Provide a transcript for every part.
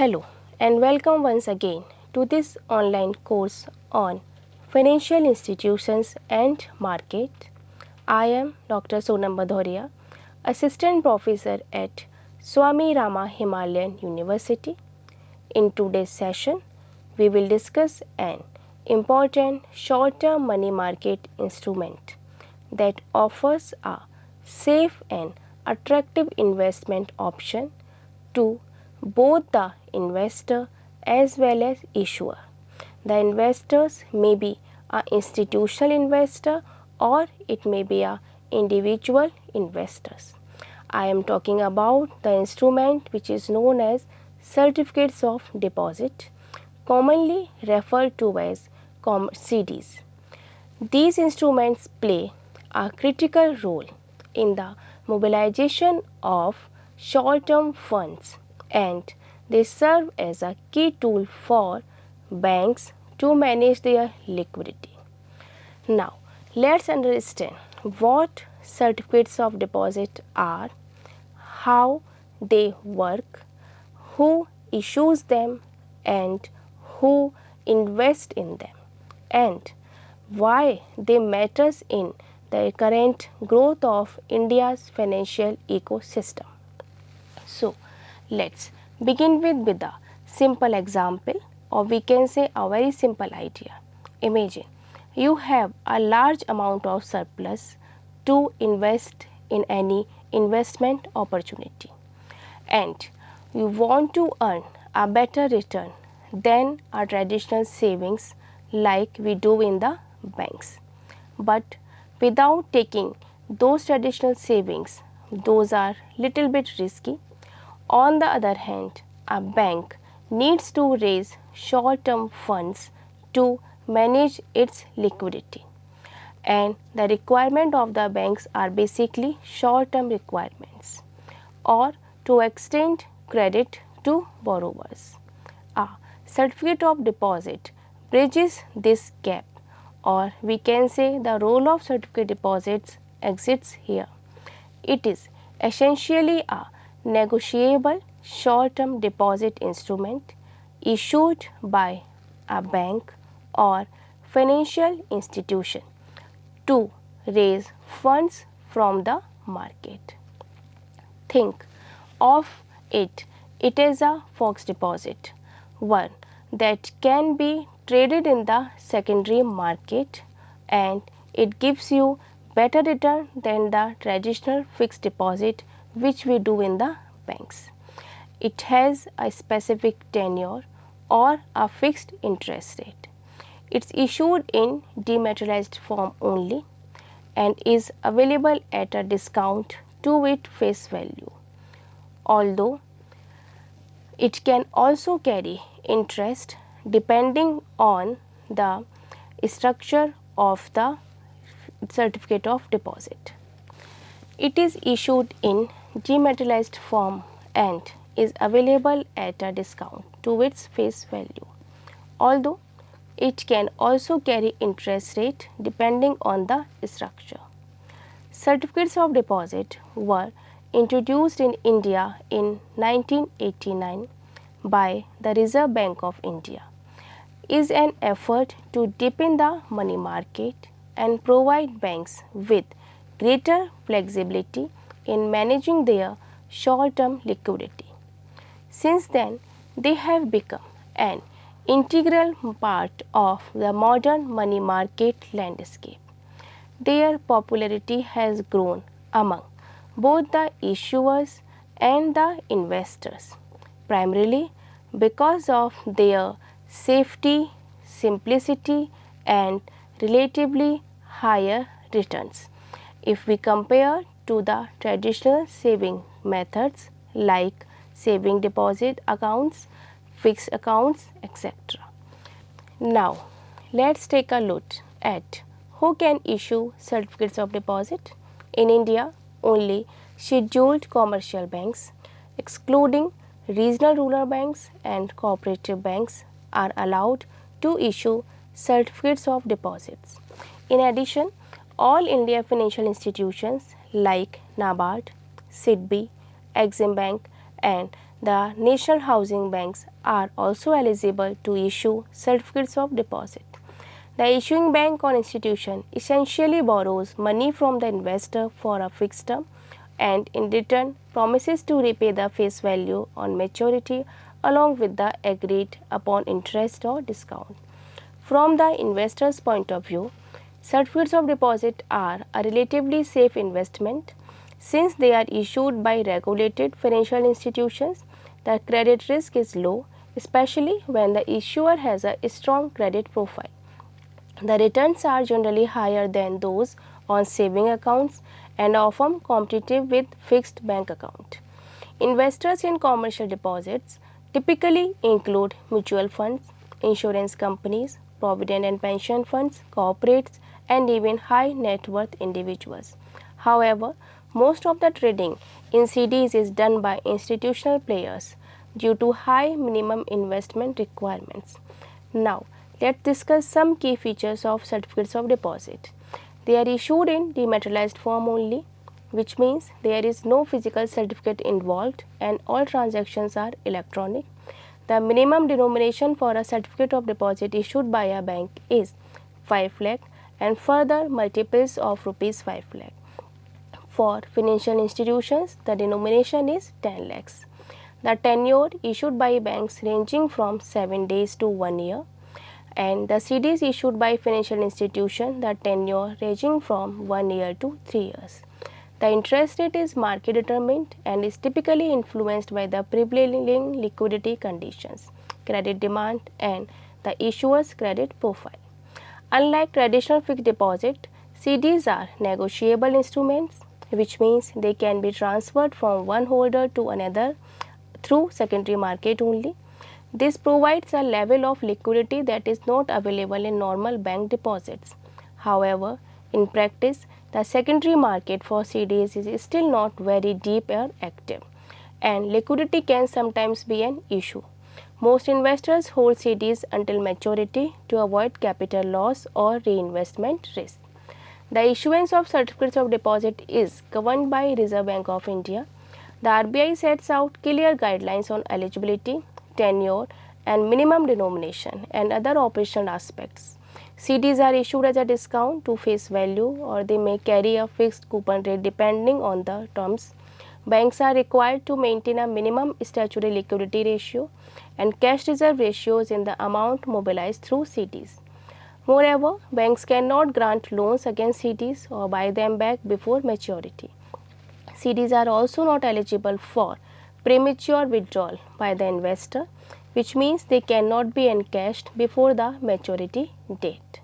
Hello and welcome once again to this online course on financial institutions and market. I am Dr. Sonam Badhoria, Assistant Professor at Swami Rama Himalayan University. In today's session, we will discuss an important short-term money market instrument that offers a safe and attractive investment option to both the investor as well as issuer. The investors may be an institutional investor or it may be a individual investors. I am talking about the instrument which is known as certificates of deposit, commonly referred to as CDs. These instruments play a critical role in the mobilization of short-term funds and they serve as a key tool for banks to manage their liquidity. Now, let's understand what certificates of deposit are, how they work, who issues them and who invest in them, and why they matters in the current growth of India's financial ecosystem. So, let's begin with a simple example, or we can say a very simple idea. Imagine you have a large amount of surplus to invest in any investment opportunity and you want to earn a better return than our traditional savings like we do in the banks. But without taking those traditional savings, those are little bit risky. On the other hand, a bank needs to raise short-term funds to manage its liquidity. And the requirement of the banks are basically short-term requirements or to extend credit to borrowers. A certificate of deposit bridges this gap, or we can say the role of certificate deposits exists here. It is essentially a negotiable short-term deposit instrument issued by a bank or financial institution to raise funds from the market. Think of it as a fixed deposit, one that can be traded in the secondary market and it gives you better return than the traditional fixed deposit which we do in the banks. It has a specific tenure or a fixed interest rate. It's issued in dematerialized form only and is available at a discount to its face value. Although it can also carry interest depending on the structure of the certificate of deposit. It is issued in dematerialized form and is available at a discount to its face value. Although it can also carry interest rate depending on the structure. Certificates of deposit were introduced in India in 1989 by the Reserve Bank of India. Is an effort to deepen the money market and provide banks with greater flexibility in managing their short-term liquidity. Since then, they have become an integral part of the modern money market landscape. Their popularity has grown among both the issuers and the investors, primarily because of their safety, simplicity and relatively higher returns if we compare to the traditional saving methods like saving deposit accounts, fixed accounts, etc. Now, let's take a look at who can issue certificates of deposit. In India, only scheduled commercial banks, excluding regional rural banks and cooperative banks, are allowed to issue certificates of deposits. In addition, all India financial institutions like NABARD, SIDBI, Exim Bank and The national housing banks are also eligible to issue certificates of deposit. The issuing bank or institution essentially borrows money from the investor for a fixed term and in return promises to repay the face value on maturity along with the agreed upon interest or discount. From the investor's point of view, certificates of deposit are a relatively safe investment since they are issued by regulated financial institutions. The credit risk is low, especially when the issuer has a strong credit profile. The returns are generally higher than those on saving accounts and often competitive with fixed bank account. Investors in commercial deposits typically include mutual funds, insurance companies, provident and pension funds, corporates, and even high net worth individuals. However, most of the trading in CDs is done by institutional players due to high minimum investment requirements. Now, let's discuss some key features of certificates of deposit. They are issued in dematerialized form only, which means there is no physical certificate involved and all transactions are electronic. The minimum denomination for a certificate of deposit issued by a bank is 5 lakh and further multiples of rupees 5 lakh. For financial institutions, the denomination is 10 lakhs. The tenure issued by banks ranging from 7 days to 1 year, and the CDs issued by financial institution, the tenure ranging from 1 year to 3 years. The interest rate is market determined and is typically influenced by the prevailing liquidity conditions, credit demand, and the issuer's credit profile. Unlike traditional fixed deposit, CDs are negotiable instruments, which means they can be transferred from one holder to another through secondary market only. This provides a level of liquidity that is not available in normal bank deposits. However, in practice, the secondary market for CDs is still not very deep or active, and liquidity can sometimes be an issue. Most investors hold CDs until maturity to avoid capital loss or reinvestment risk. The issuance of certificates of deposit is governed by Reserve Bank of India. The RBI sets out clear guidelines on eligibility, tenure, and minimum denomination and other operational aspects. CDs are issued as a discount to face value or they may carry a fixed coupon rate depending on the terms. Banks are required to maintain a minimum statutory liquidity ratio and cash reserve ratios in the amount mobilized through CDs. Moreover, banks cannot grant loans against CDs or buy them back before maturity. CDs are also not eligible for premature withdrawal by the investor, which means they cannot be encashed before the maturity date.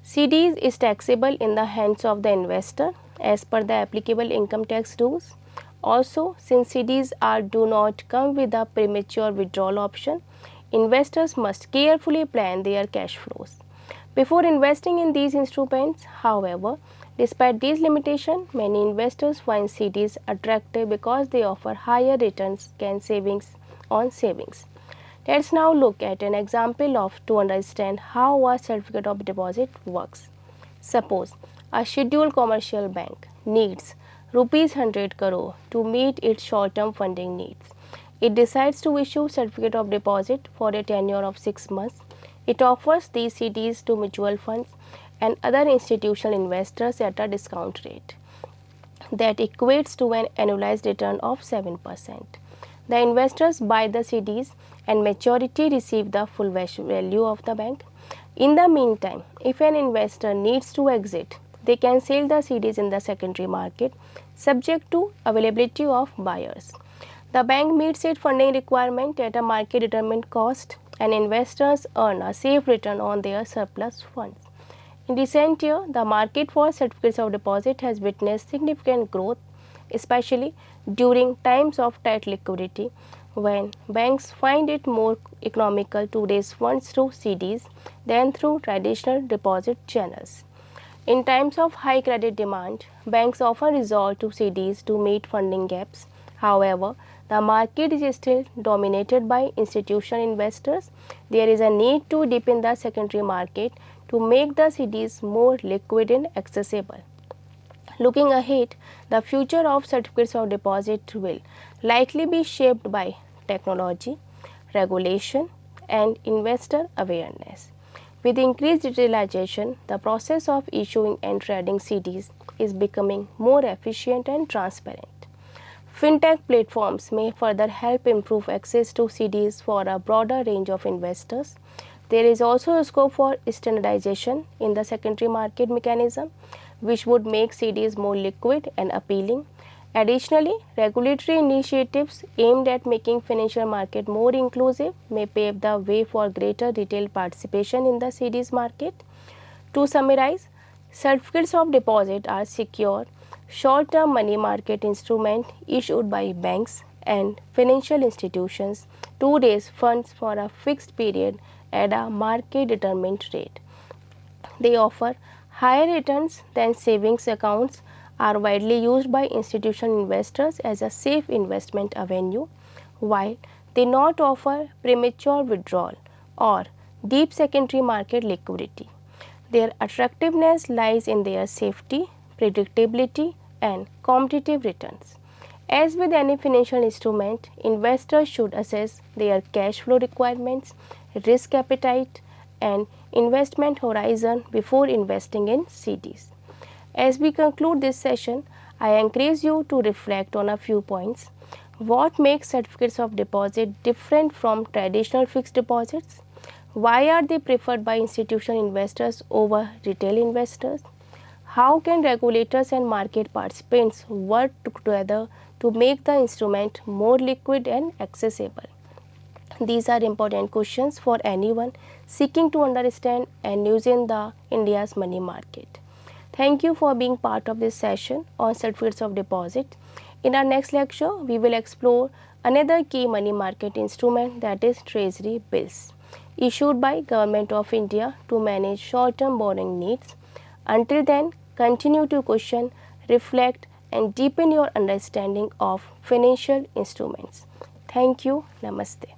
CDs is taxable in the hands of the investor as per the applicable income tax rules. Also, since CDs do not come with a premature withdrawal option, investors must carefully plan their cash flows before investing in these instruments. However, despite these limitations, many investors find CDs attractive because they offer higher returns than savings on savings. Let's now look at an example to understand how a certificate of deposit works. Suppose a scheduled commercial bank needs rupees 100 crore to meet its short-term funding needs. It decides to issue certificate of deposit for a tenure of 6 months. It offers these CDs to mutual funds and other institutional investors at a discount rate that equates to an annualized return of 7%. The investors buy the CDs and maturity receive the full value of the bank. In the meantime, if an investor needs to exit, they can sell the CDs in the secondary market subject to availability of buyers. The bank meets its funding requirement at a market determined cost and investors earn a safe return on their surplus funds. In recent years, the market for certificates of deposit has witnessed significant growth, especially during times of tight liquidity when banks find it more economical to raise funds through CDs than through traditional deposit channels. In times of high credit demand, banks often resort to CDs to meet funding gaps. However, the market is still dominated by institutional investors. There is a need to deepen the secondary market to make the CDs more liquid and accessible. Looking ahead, the future of certificates of deposit will likely be shaped by technology, regulation, and investor awareness. With increased digitalization, the process of issuing and trading CDs is becoming more efficient and transparent. Fintech platforms may further help improve access to CDs for a broader range of investors. There is also a scope for standardization in the secondary market mechanism, which would make CDs more liquid and appealing. Additionally, regulatory initiatives aimed at making financial market more inclusive may pave the way for greater retail participation in the CDs market. To summarize, certificates of deposit are secure, short-term money market instrument issued by banks and financial institutions to raise funds for a fixed period at a market-determined rate. They offer higher returns than savings accounts, are widely used by institutional investors as a safe investment avenue, while they not offer premature withdrawal or deep secondary market liquidity. Their attractiveness lies in their safety, predictability, and competitive returns. As with any financial instrument, investors should assess their cash flow requirements, risk appetite, and investment horizon before investing in CDs. As we conclude this session, I encourage you to reflect on a few points. What makes certificates of deposit different from traditional fixed deposits? Why are they preferred by institutional investors over retail investors? How can regulators and market participants work together to make the instrument more liquid and accessible? These are important questions for anyone seeking to understand and using the India's money market. Thank you for being part of this session on certificates of deposit. In our next lecture, we will explore another key money market instrument, that is treasury bills, issued by Government of India to manage short-term borrowing needs. Until then, continue to question, reflect, and deepen your understanding of financial instruments. Thank you. Namaste.